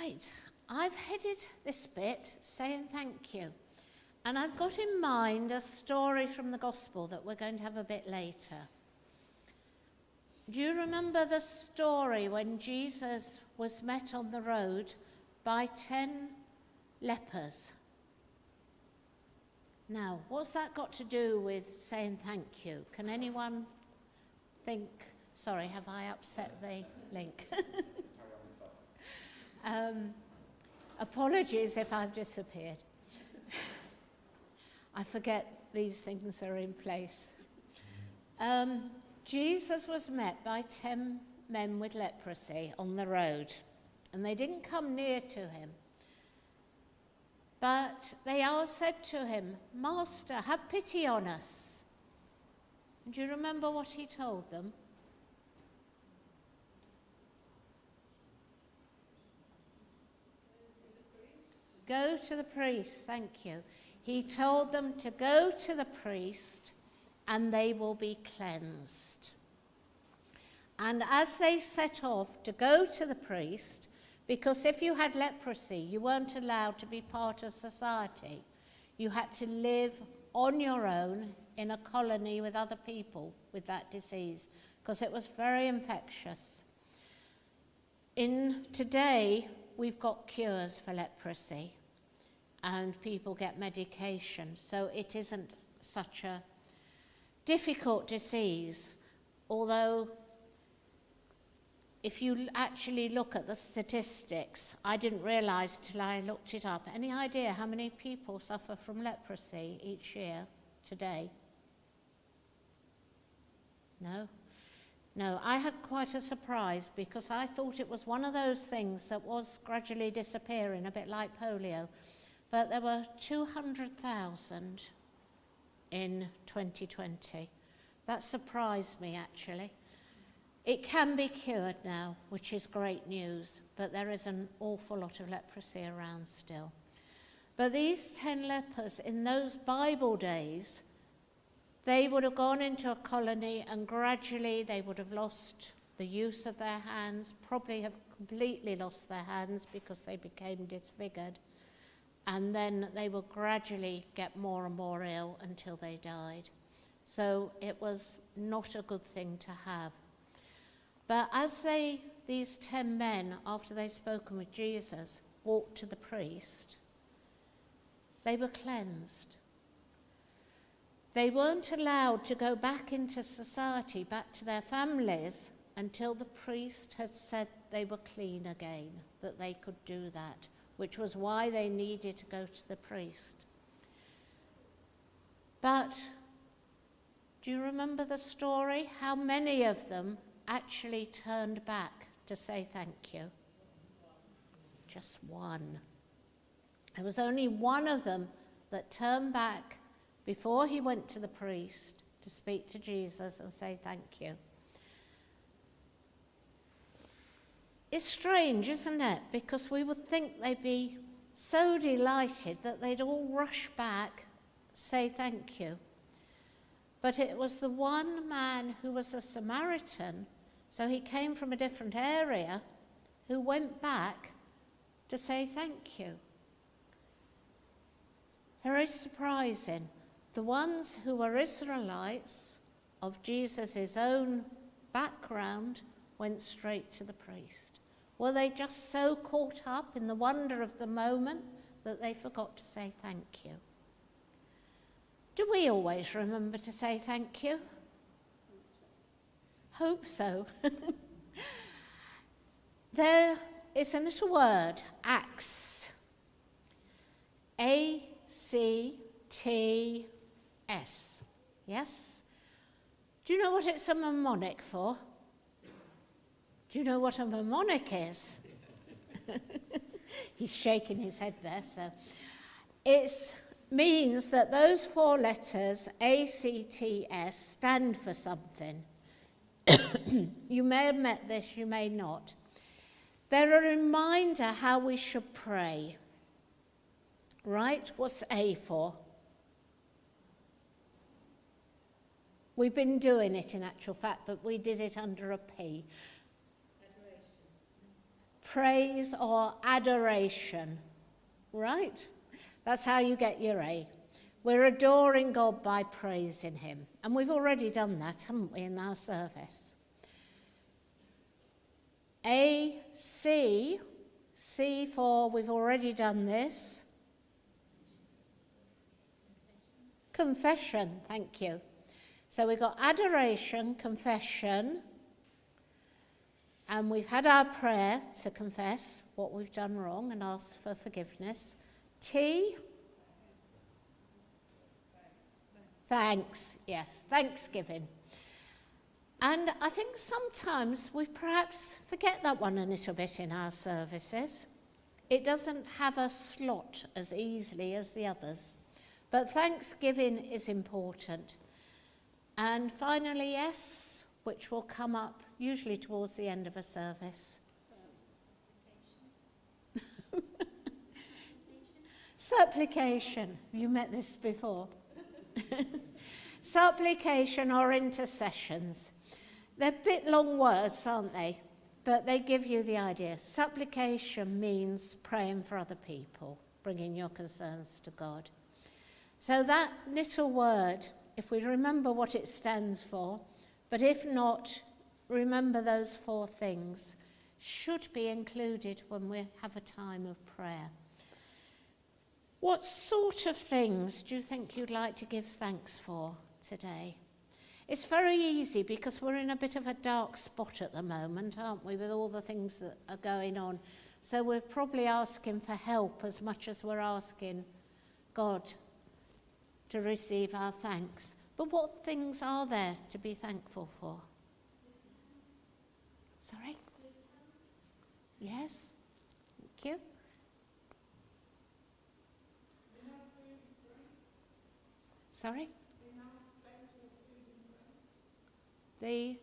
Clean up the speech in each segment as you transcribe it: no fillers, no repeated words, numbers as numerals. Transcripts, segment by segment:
Right, I've headed this bit saying thank you. And I've got in mind a story from the gospel that we're going to have a bit later. Do you remember the story when Jesus was met on the road by 10 lepers? Now, what's that got to do with saying thank you? Can anyone think? Sorry, have I upset the link? Apologies if I've disappeared. I forget these things are in place. Jesus was met by 10 men with leprosy on the road, and they didn't come near to him. But they all said to him, "Master, have pity on us." And do you remember what he told them? Go to the priest, thank you. He told them to go to the priest and they will be cleansed. And as they set off to go to the priest, because if you had leprosy, you weren't allowed to be part of society. You had to live on your own in a colony with other people with that disease, because it was very infectious. Today, we've got cures for leprosy, and people get medication, so it isn't such a difficult disease, although if you actually look at the statistics, I didn't realise till I looked it up. Any idea how many people suffer from leprosy each year today? No? No, I had quite a surprise because I thought it was one of those things that was gradually disappearing, a bit like polio. But there were 200,000 in 2020. That surprised me, actually. It can be cured now, which is great news, but there is an awful lot of leprosy around still. But these 10 lepers in those Bible days, they would have gone into a colony and gradually they would have lost the use of their hands, probably have completely lost their hands because they became disfigured. And then they would gradually get more and more ill until they died. So it was not a good thing to have. But as these 10 men, after they'd spoken with Jesus, walked to the priest, they were cleansed. They weren't allowed to go back into society, back to their families, until the priest had said they were clean again, that they could do that, which was why they needed to go to the priest. But do you remember the story? How many of them actually turned back to say thank you? Just one. There was only one of them that turned back before he went to the priest to speak to Jesus and say thank you. It's strange, isn't it? Because we would think they'd be so delighted that they'd all rush back, say thank you. But it was the one man who was a Samaritan, so he came from a different area, who went back to say thank you. Very surprising. The ones who were Israelites of Jesus' own background went straight to the priest. Were they just so caught up in the wonder of the moment that they forgot to say thank you? Do we always remember to say thank you? Hope so. There is a little word, acts. A-C-T-S. Yes? Do you know what it's a mnemonic for? Do you know what a mnemonic is? He's shaking his head there. So it means that those 4 letters, A-C-T-S, stand for something. You may have met this, you may not. They're a reminder how we should pray. Right? What's A for? We've been doing it in actual fact, but we did it under a P. praise or adoration, right? That's how you get your A. We're adoring God by praising him. And we've already done that, haven't we, in our service? A, C. C for we've already done this. Confession, thank you. So we've got adoration, confession, and we've had our prayer to confess what we've done wrong and ask for forgiveness. T. Thanks, yes, thanksgiving. And I think sometimes we perhaps forget that one a little bit in our services. It doesn't have a slot as easily as the others. But thanksgiving is important. And finally, S, which will come up usually towards the end of a service. Supplication. You met this before. Supplication or intercessions. They're a bit long words, aren't they? But they give you the idea. Supplication means praying for other people, bringing your concerns to God. So that little word, if we remember what it stands for, but if not, remember those 4 things, should be included when we have a time of prayer. What sort of things do you think you'd like to give thanks for today? It's very easy because we're in a bit of a dark spot at the moment, aren't we, with all the things that are going on. So we're probably asking for help as much as we're asking God to receive our thanks. But what things are there to be thankful for? Sorry? Yes? Thank you. Sorry? The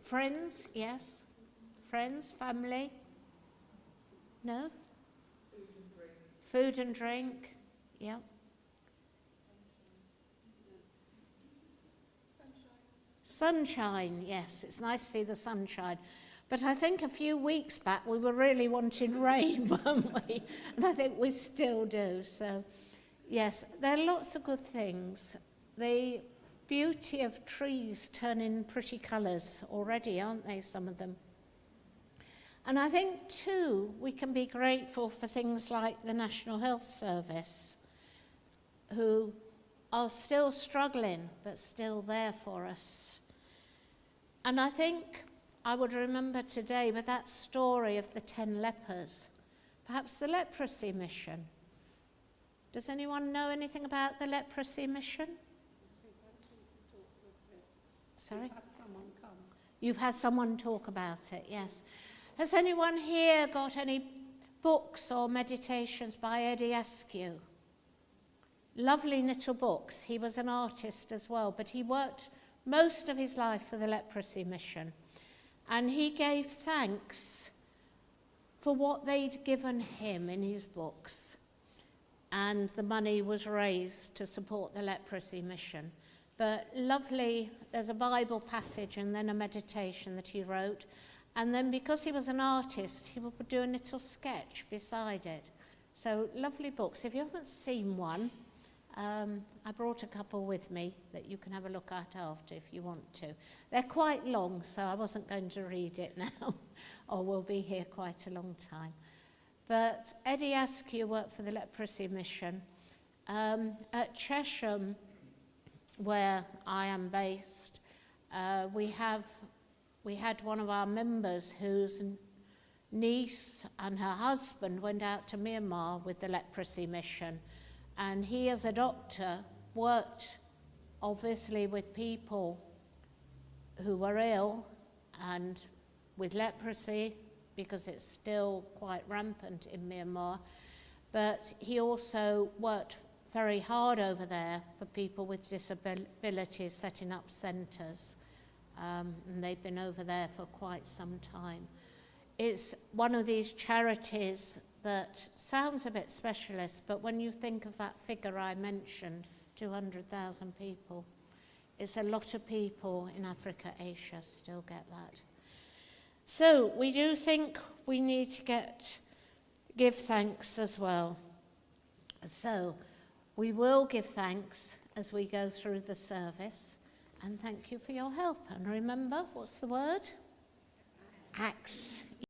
friends, yes. Friends, family. No? Food and drink. Yeah. Sunshine, yes. It's nice to see the sunshine. But I think a few weeks back we were really wanting rain, weren't we? And I think we still do. So, yes, there are lots of good things. The beauty of trees turning pretty colours already, aren't they, some of them? And I think, too, we can be grateful for things like the National Health Service, who are still struggling, but still there for us. And I think I would remember today with that story of the 10 lepers, perhaps the leprosy mission. Does anyone know anything about the leprosy mission? Sorry? We've had someone come. You've had someone talk about it, yes. Has anyone here got any books or meditations by Eddie Askew? Lovely little books. He was an artist as well, but he worked most of his life for the leprosy mission. And he gave thanks for what they'd given him in his books. And the money was raised to support the leprosy mission. But lovely, there's a Bible passage and then a meditation that he wrote. And then because he was an artist, he would do a little sketch beside it. So lovely books. If you haven't seen one, I brought a couple with me that you can have a look at after if you want to. They're quite long, so I wasn't going to read it now, or we'll be here quite a long time. But Eddie Askew worked for the leprosy mission. At Chesham, where I am based, we had one of our members whose niece and her husband went out to Myanmar with the leprosy mission. And he, as a doctor, worked obviously with people who were ill and with leprosy, because it's still quite rampant in Myanmar. But he also worked very hard over there for people with disabilities, setting up centres. And they've been over there for quite some time. It's one of these charities that sounds a bit specialist, but when you think of that figure I mentioned, 200,000 people, it's a lot of people in Africa, Asia still get that. So we do think we need to give thanks as well. So we will give thanks as we go through the service. And thank you for your help. And remember, what's the word? Acts.